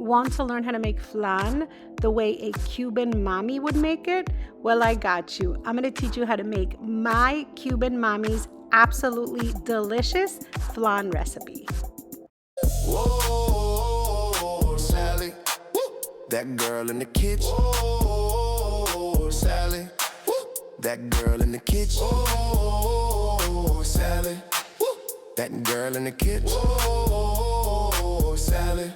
Want to learn how to make flan the way a Cuban Mami would make it? Well, I got you. I'm going to teach you how to make my Cuban Mami's absolutely delicious flan recipe. Whoa, Sally. Woo. That girl in the kitchen. Whoa, Sally. Woo. That girl in the kitchen. Whoa, Sally. Woo. That girl in the kitchen. Whoa, Sally.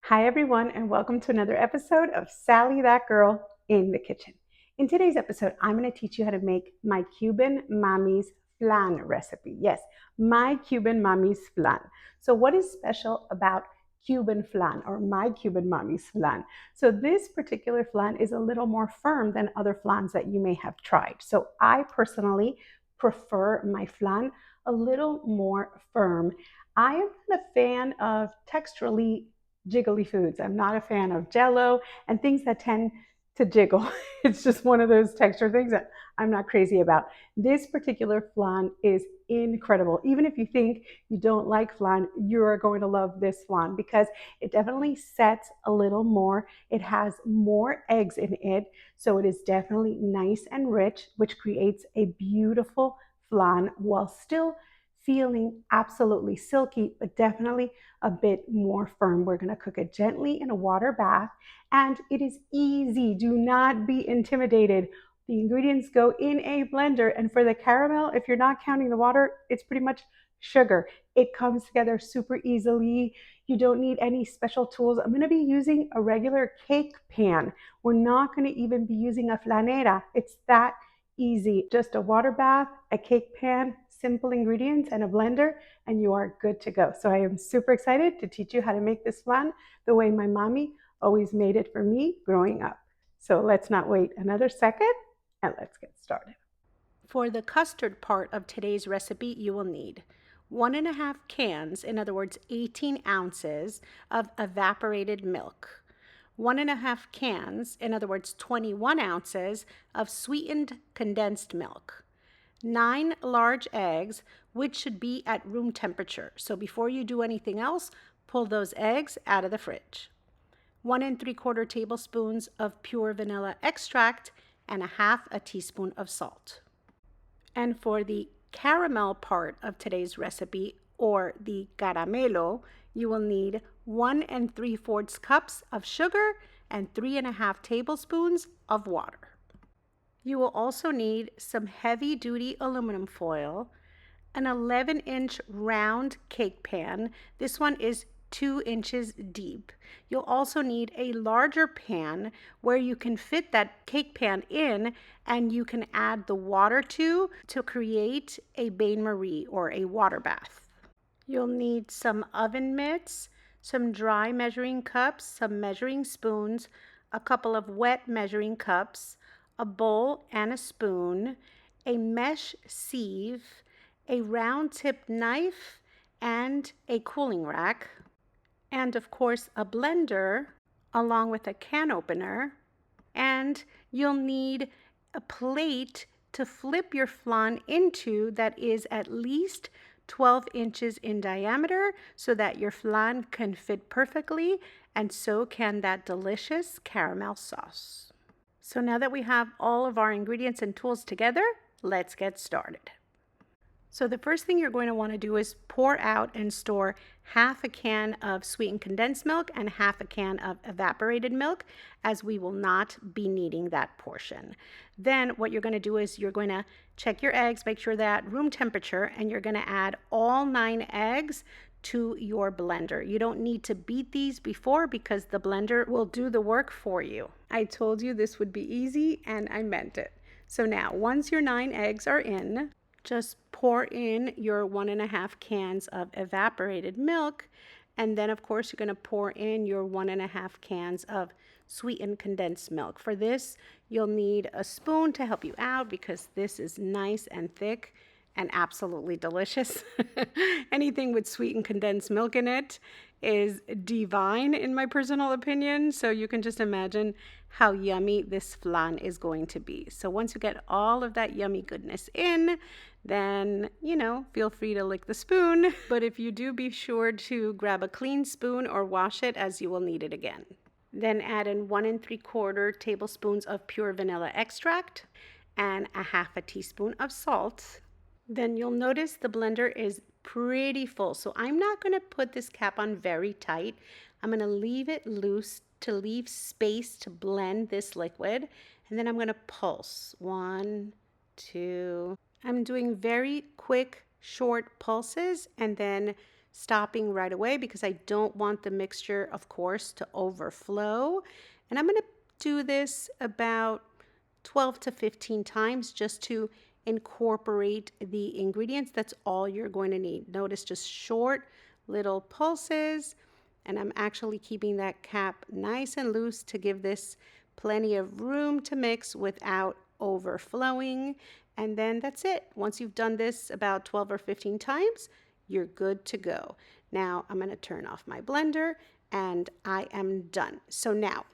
Hi, everyone, and welcome to another episode of Sally, that girl in the kitchen. In today's episode, I'm going to teach you how to make my Cuban Mami's flan recipe. Yes, my Cuban Mami's flan. So what is special about Cuban flan or my Cuban Mami's flan? So this particular flan is a little more firm than other flans that you may have tried. So I personally prefer my flan a little more firm. I am not a fan of texturally jiggly foods. I'm not a fan of Jell-O and things that tend to jiggle. It's just one of those texture things that I'm not crazy about. This particular flan is incredible. Even if you think you don't like flan, you're going to love this flan because it definitely sets a little more. It has more eggs in it, so it is definitely nice and rich, which creates a beautiful flan while still feeling absolutely silky, but definitely a bit more firm. We're going to cook it gently in a water bath, and it is easy. Do not be intimidated. The ingredients go in a blender, and for the caramel, if you're not counting the water, it's pretty much sugar. It comes together super easily. You don't need any special tools. I'm going to be using a regular cake pan. We're not going to even be using a flanera. It's that easy. Just a water bath, a cake pan, simple ingredients, and a blender, and you are good to go. So I am super excited to teach you how to make this flan the way my mommy always made it for me growing up. So let's not wait another second, and let's get started. For the custard part of today's recipe, you will need 1.5 cans, in other words, 18 ounces of evaporated milk, 1.5 cans, in other words, 21 ounces of sweetened condensed milk, 9 large eggs, which should be at room temperature. So before you do anything else, pull those eggs out of the fridge. 1 3/4 tablespoons of pure vanilla extract and 1/2 teaspoon of salt. And for the caramel part of today's recipe, or the caramelo, you will need 1 3/4 cups of sugar and 3.5 tablespoons of water. You will also need some heavy-duty aluminum foil, an 11-inch round cake pan. This one is 2 inches deep. You'll also need a larger pan where you can fit that cake pan in and you can add the water to create a bain-marie or a water bath. You'll need some oven mitts, some dry measuring cups, some measuring spoons, a couple of wet measuring cups, a bowl and a spoon, a mesh sieve, a round-tipped knife, and a cooling rack, and of course a blender along with a can opener. And you'll need a plate to flip your flan into that is at least 12 inches in diameter so that your flan can fit perfectly, and so can that delicious caramel sauce. So now that we have all of our ingredients and tools together, let's get started. So the first thing you're going to want to do is pour out and store 1/2 can of sweetened condensed milk and 1/2 can of evaporated milk, as we will not be needing that portion. Then what you're going to do is you're going to check your eggs, make sure they're at room temperature, and you're going to add all 9 eggs to your blender. You don't need to beat these before because the blender will do the work for you. I told you this would be easy, and I meant it. So now, once your 9 eggs are in, just pour in your 1.5 cans of evaporated milk, and then of course you're going to pour in your 1.5 cans of sweetened condensed milk. For this, you'll need a spoon to help you out because this is nice and thick and absolutely delicious. Anything with sweetened condensed milk in it is divine in my personal opinion. So you can just imagine how yummy this flan is going to be. So once you get all of that yummy goodness in, then, feel free to lick the spoon. But if you do, be sure to grab a clean spoon or wash it, as you will need it again. Then add in 1 3/4 tablespoons of pure vanilla extract and a half a teaspoon of salt. Then you'll notice the blender is pretty full. So I'm not going to put this cap on very tight. I'm going to leave it loose to leave space to blend this liquid. And then I'm going to pulse. 1, 2. I'm doing very quick, short pulses and then stopping right away because I don't want the mixture, of course, to overflow. And I'm going to do this about 12 to 15 times just to incorporate the ingredients. That's all you're going to need. Notice just short little pulses, and I'm actually keeping that cap nice and loose to give this plenty of room to mix without overflowing. And then that's it. Once you've done this about 12 or 15 times, you're good to go. Now I'm going to turn off my blender and I am done. So now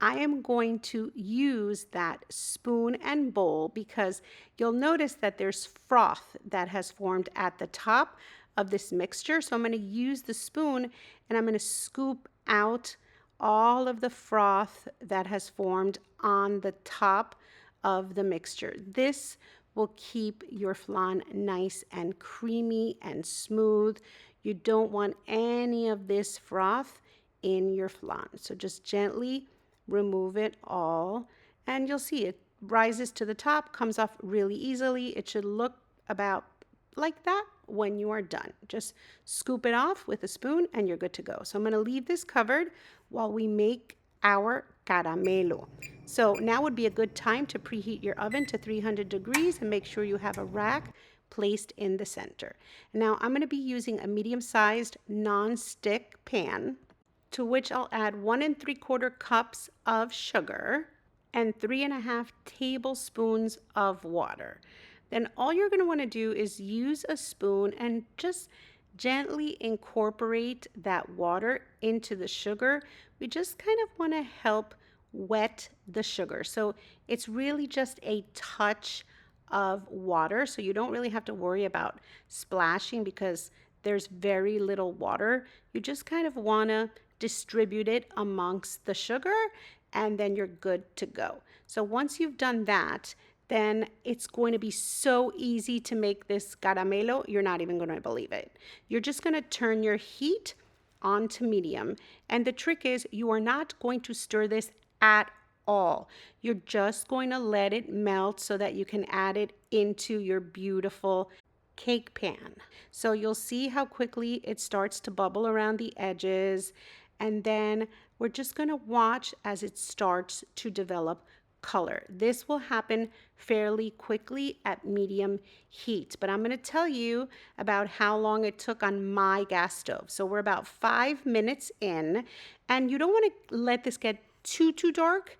I am going to use that spoon and bowl because you'll notice that there's froth that has formed at the top of this mixture. So I'm going to use the spoon and I'm going to scoop out all of the froth that has formed on the top of the mixture. This will keep your flan nice and creamy and smooth. You don't want any of this froth in your flan. So just gently remove it all, and you'll see it rises to the top, comes off really easily. It should look about like that when you are done. Just scoop it off with a spoon and you're good to go. So I'm going to leave this covered while we make our caramelo. So now would be a good time to preheat your oven to 300 degrees and make sure you have a rack placed in the center. Now I'm going to be using a medium-sized non-stick pan, to which I'll add 1 3/4 cups of sugar and 3½ tablespoons of water. Then all you're going to want to do is use a spoon and just gently incorporate that water into the sugar. We just kind of want to help wet the sugar. So it's really just a touch of water. So you don't really have to worry about splashing because there's very little water. You just kind of want to distribute it amongst the sugar and then you're good to go. So once you've done that, then it's going to be so easy to make this caramelo, you're not even going to believe it. You're just going to turn your heat on to medium. And the trick is you are not going to stir this at all. You're just going to let it melt so that you can add it into your beautiful cake pan. So you'll see how quickly it starts to bubble around the edges. And then we're just going to watch as it starts to develop color. This will happen fairly quickly at medium heat, but I'm going to tell you about how long it took on my gas stove. So we're about 5 minutes in, and you don't want to let this get too dark.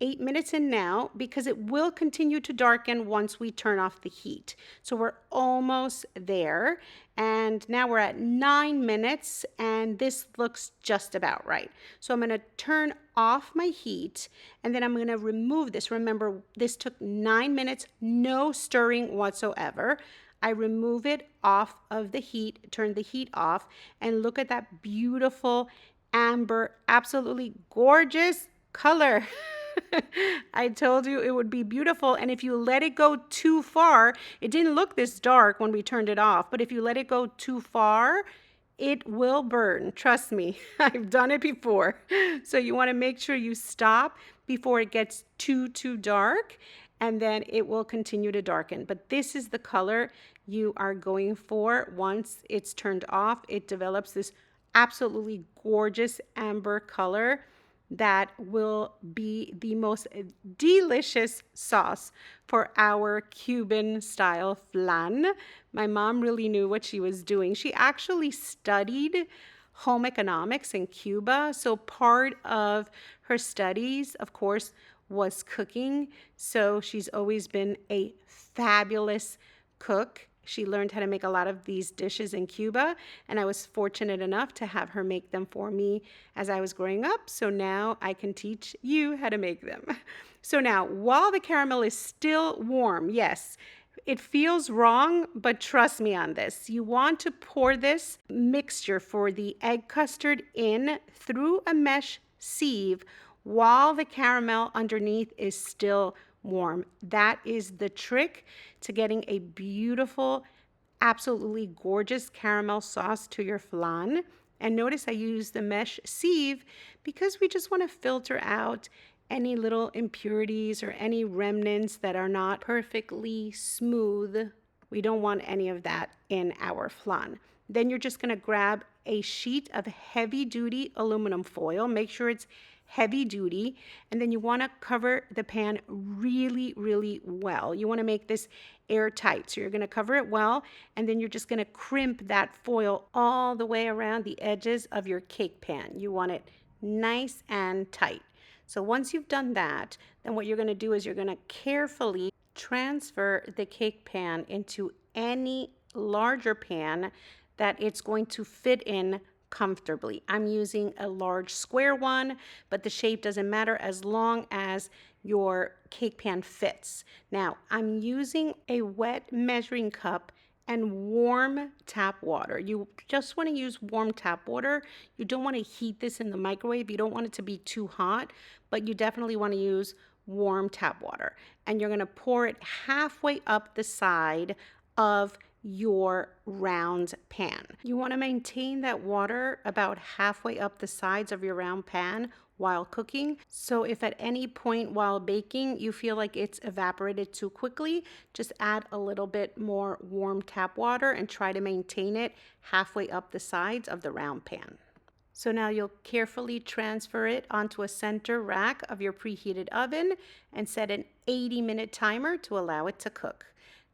8 minutes in now, because it will continue to darken once we turn off the heat. So we're almost there. And now we're at 9 minutes and this looks just about right. So I'm going to turn off my heat and then I'm going to remove this. Remember, this took 9 minutes, no stirring whatsoever. I remove it off of the heat, turn the heat off, and look at that beautiful amber, absolutely gorgeous color. I told you it would be beautiful, and if you let it go too far, it didn't look this dark when we turned it off, but if you let it go too far, it will burn. Trust me, I've done it before. So you want to make sure you stop before it gets too dark, and then it will continue to darken. But this is the color you are going for. Once it's turned off, it develops this absolutely gorgeous amber color that will be the most delicious sauce for our Cuban style flan. My mom really knew what she was doing. She actually studied home economics in Cuba. So part of her studies, of course, was cooking. So she's always been a fabulous cook. She learned how to make a lot of these dishes in Cuba, and I was fortunate enough to have her make them for me as I was growing up. So now I can teach you how to make them. So now, while the caramel is still warm, yes, It feels wrong, but trust me on this. You want to pour this mixture for the egg custard in through a mesh sieve while the caramel underneath is still warm. That is the trick to getting a beautiful, absolutely gorgeous caramel sauce to your flan. And notice I use the mesh sieve because we just want to filter out any little impurities or any remnants that are not perfectly smooth. We don't want any of that in our flan. Then you're just going to grab a sheet of heavy duty aluminum foil. Make sure it's heavy duty. And then you want to cover the pan really, really well. You want to make this airtight. So you're going to cover it well. And then you're just going to crimp that foil all the way around the edges of your cake pan. You want it nice and tight. So once you've done that, then what you're going to do is you're going to carefully transfer the cake pan into any larger pan that it's going to fit in comfortably. I'm using a large square one, but the shape doesn't matter as long as your cake pan fits. Now, I'm using a wet measuring cup and warm tap water. You just want to use warm tap water. You don't want to heat this in the microwave. You don't want it to be too hot, but you definitely want to use warm tap water. And you're going to pour it halfway up the side of your round pan. You want to maintain that water about halfway up the sides of your round pan while cooking. So if at any point while baking you feel like it's evaporated too quickly, just add a little bit more warm tap water and try to maintain it halfway up the sides of the round pan. So now you'll carefully transfer it onto a center rack of your preheated oven and set an 80-minute timer to allow it to cook.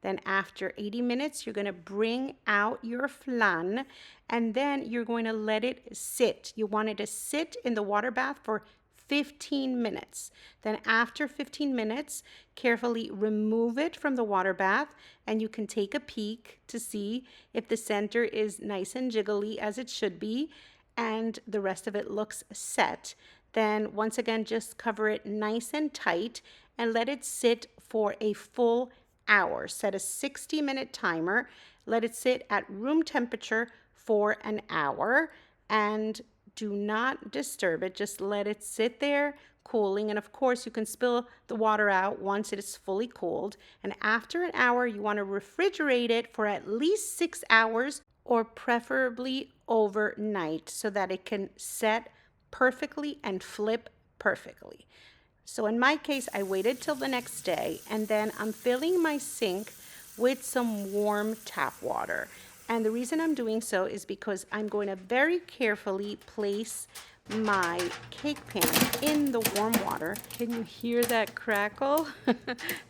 Then after 80 minutes, you're going to bring out your flan and then you're going to let it sit. You want it to sit in the water bath for 15 minutes. Then after 15 minutes, carefully remove it from the water bath and you can take a peek to see if the center is nice and jiggly as it should be and the rest of it looks set. Then once again, just cover it nice and tight and let it sit for a full hour. Set a 60-minute timer. Let it sit at room temperature for an hour and do not disturb it. Just let it sit there cooling. And of course, you can spill the water out once it is fully cooled. And after an hour, you want to refrigerate it for at least 6 hours or preferably overnight so that it can set perfectly and flip perfectly. So in my case, I waited till the next day and then I'm filling my sink with some warm tap water. And the reason I'm doing so is because I'm going to very carefully place my cake pan in the warm water. Can you hear that crackle?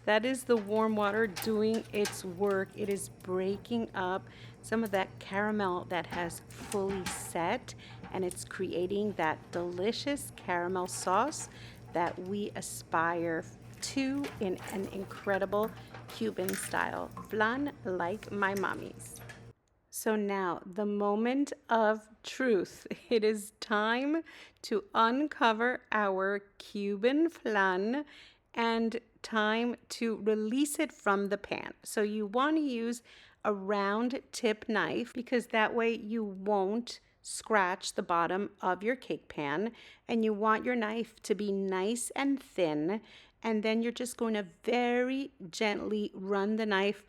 That is the warm water doing its work. It is breaking up some of that caramel that has fully set and it's creating that delicious caramel sauce that we aspire to in an incredible Cuban style flan like my mommy's. So now the moment of truth. It is time to uncover our Cuban flan and time to release it from the pan. So you want to use a round tip knife because that way you won't scratch the bottom of your cake pan, and you want your knife to be nice and thin, and then you're just going to very gently run the knife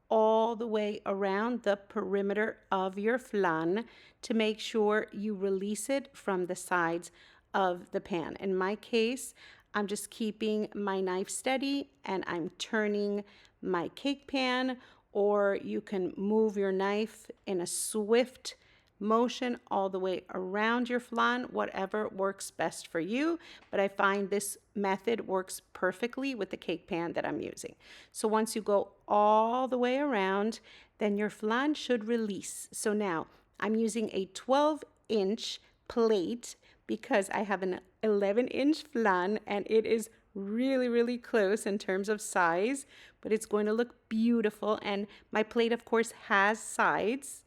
all the way around the perimeter of your flan to make sure you release it from the sides of the pan. In my case, I'm just keeping my knife steady and I'm turning my cake pan, or you can move your knife in a swift motion all the way around your flan, whatever works best for you. But I find this method works perfectly with the cake pan that I'm using. So once you go all the way around, then your flan should release. So now I'm using a 12-inch plate because I have an 11-inch flan and it is really, really close in terms of size, but it's going to look beautiful. And my plate, of course, has sides.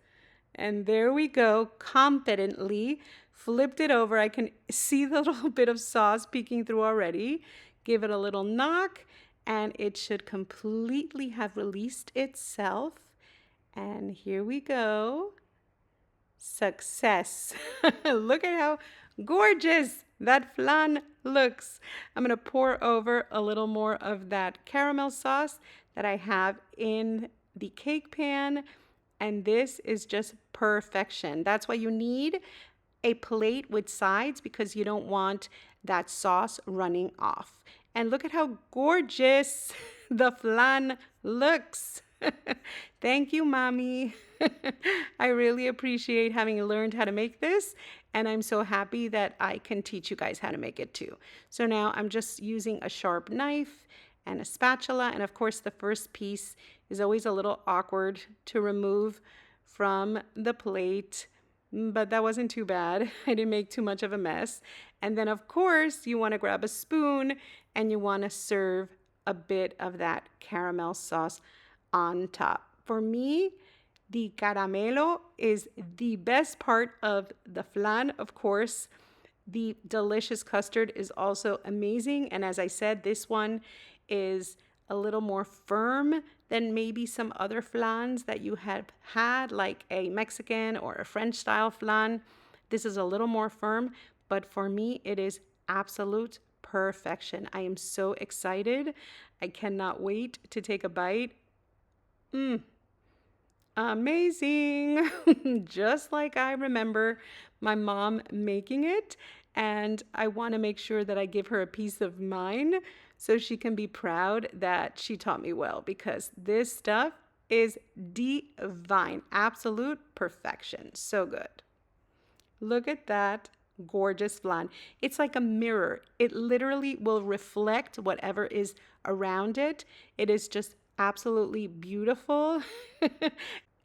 And there we go, confidently flipped it over. I can see the little bit of sauce peeking through already. Give it a little knock and it should completely have released itself. And here we go. Success. Look at how gorgeous that flan looks. I'm going to pour over a little more of that caramel sauce that I have in the cake pan. And this is just perfection. That's why you need a plate with sides, because you don't want that sauce running off. And look at how gorgeous the flan looks. Thank you, Mommy. I really appreciate having learned how to make this, and I'm so happy that I can teach you guys how to make it too. So now I'm just using a sharp knife and a spatula, and of course the first piece is always a little awkward to remove from the plate, but that wasn't too bad. I didn't make too much of a mess. And then of course you want to grab a spoon and you want to serve a bit of that caramel sauce on top. For me, the caramelo is the best part of the flan. Of course, the delicious custard is also amazing. And as I said, this one is a little more firm than maybe some other flans that you have had, like a Mexican or a French style flan. This is a little more firm, but for me, it is absolute perfection. I am so excited. I cannot wait to take a bite. Amazing. Just like I remember my mom making it. And I want to make sure that I give her a piece of mine so she can be proud that she taught me well, because this stuff is divine. Absolute perfection. So good. Look at that gorgeous flan. It's like a mirror. It literally will reflect whatever is around it. It is just absolutely beautiful.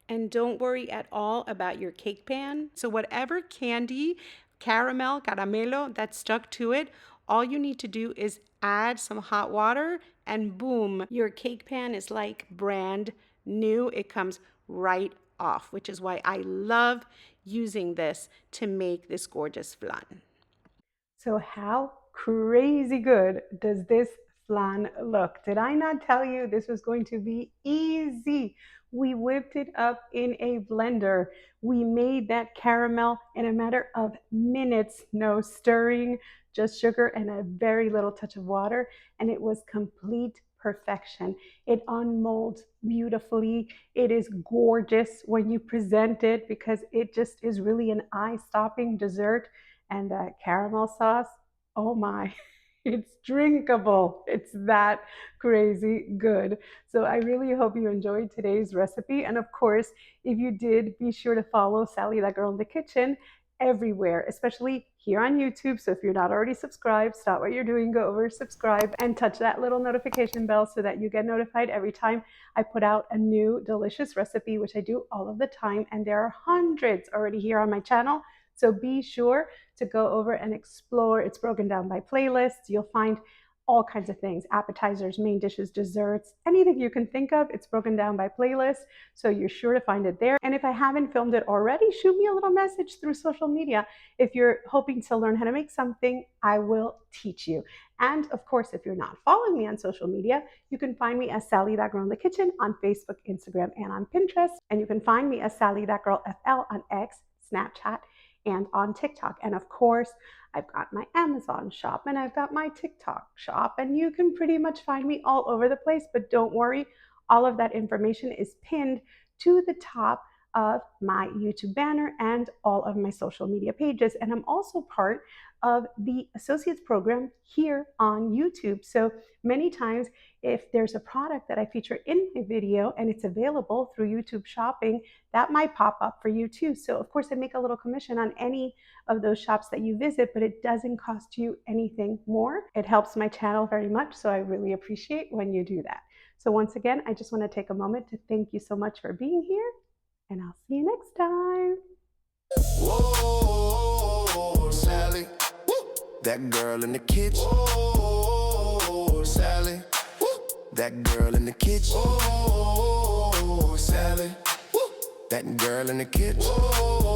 And don't worry at all about your cake pan. So whatever candy, caramelo that's stuck to it, all you need to do is add some hot water and boom, your cake pan is like brand new. It comes right off, which is why I love using this to make this gorgeous flan. So how crazy good does this flan look? Did I not tell you this was going to be easy? We whipped it up in a blender. We made that caramel in a matter of minutes, no stirring, just sugar and a very little touch of water, and it was complete perfection. It unmolds beautifully. It is gorgeous when you present it because it just is really an eye-stopping dessert. And that caramel sauce, oh my, it's drinkable. It's that crazy good. So I really hope you enjoyed today's recipe. And of course, if you did, be sure to follow Sally, that girl in the kitchen, everywhere, especially here on YouTube. So if you're not already subscribed, stop what you're doing, go over, subscribe, and touch that little notification bell so that you get notified every time I put out a new delicious recipe, which I do all of the time. And there are hundreds already here on my channel. So be sure to go over and explore. It's broken down by playlists. You'll find all kinds of things, appetizers, main dishes, desserts, anything you can think of. It's broken down by playlist, so you're sure to find it there. And if I haven't filmed it already, shoot me a little message through social media. If you're hoping to learn how to make something, I will teach you. And of course, if you're not following me on social media, you can find me as Sally That Girl in the Kitchen on Facebook, Instagram, and on Pinterest. And you can find me as Sally That Girl FL on X, Snapchat, and on TikTok. And of course, I've got my Amazon shop and I've got my TikTok shop, and you can pretty much find me all over the place. But don't worry, all of that information is pinned to the top of my YouTube banner and all of my social media pages. And I'm also part of the Associates program here on YouTube. So many times, if there's a product that I feature in my video and it's available through YouTube shopping, that might pop up for you too. So of course I make a little commission on any of those shops that you visit, but it doesn't cost you anything more. It helps my channel very much, so I really appreciate when you do that. So once again, I just want to take a moment to thank you so much for being here, and I'll see you next time. Whoa, Sally, woo, that girl in the kitchen. Whoa, Sally, woo, that girl in the kitchen. Whoa, Sally, woo, that girl in the kitchen. Whoa.